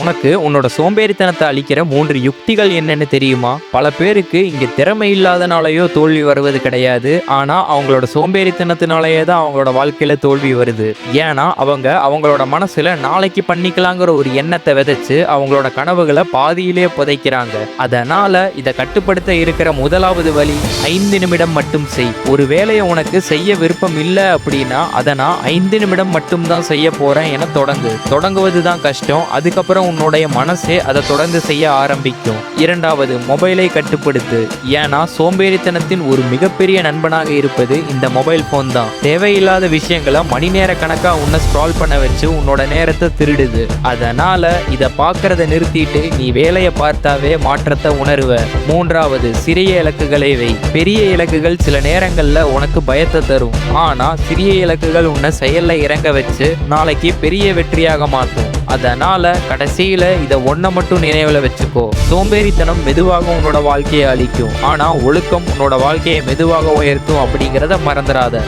உனக்கு உன்னோட சோம்பேறித்தனத்தை அளிக்கிற 3 யுக்திகள் என்னன்னு தெரியுமா? பல பேருக்கு இங்க திறமை இல்லாதனாலயோ தோல்வி வருவது கிடையாது. ஆனா அவங்களோட சோம்பேறித்தனத்தினாலேயே தான் அவங்களோட வாழ்க்கையில தோல்வி வருது. ஏன்னா அவங்க அவங்களோட மனசுல நாளைக்கு பண்ணிக்கலாங்கிற ஒரு எண்ணத்தை விதைச்சு அவங்களோட கனவுகளை பாதியிலே புதைக்கிறாங்க. அதனால இதை கட்டுப்படுத்த இருக்கிற முதலாவது வழி 5 நிமிடம் மட்டும் செய். ஒரு வேலையை உனக்கு செய்ய விருப்பம் இல்லை அப்படின்னா அதை நான் 5 நிமிடம் மட்டும் தான் செய்ய போறேன் என தொடங்குவது தான் கஷ்டம். அதுக்கப்புறம் உன்னுடைய மனசே அதை தொடர்ந்து செய்ய ஆரம்பிக்கும். இரண்டாவது, மொபைலை கட்டுப்படுத்து. ஏன்னா சோம்பேறித்தனத்தின் ஒரு மிகப்பெரிய நண்பனாக இருப்பது இந்த மொபைல் போன் தான். தேவையில்லாத விஷயங்களை மணி நேர கணக்கா உன்னை ஸ்க்ரால் பண்ண வச்சு உன்னோட நேரத்தை திருடுது. அதனால இதை பார்க்கறத நிறுத்திட்டு நீ வேலையை பார்த்தாவே மாற்றத்தை உணருவ. மூன்றாவது, சிறிய இலக்குகளை வை. பெரிய இலக்குகள் சில நேரங்கள்ல உனக்கு பயத்தை தரும். ஆனா சிறிய இலக்குகள் உன்னை செயல்ல இறங்க வச்சு நாளைக்கு பெரிய வெற்றியாக மாற்றும். அதனால கடைசியில இதை ஒன்றை மட்டும் நினைவுல வச்சுக்கோ. சோம்பேறித்தனம் மெதுவாக உன்னோட வாழ்க்கையை அழிக்கும். ஆனா ஒழுக்கம் உன்னோட வாழ்க்கையை மெதுவாக உயர்த்தும் அப்படிங்கிறத மறந்துடாத.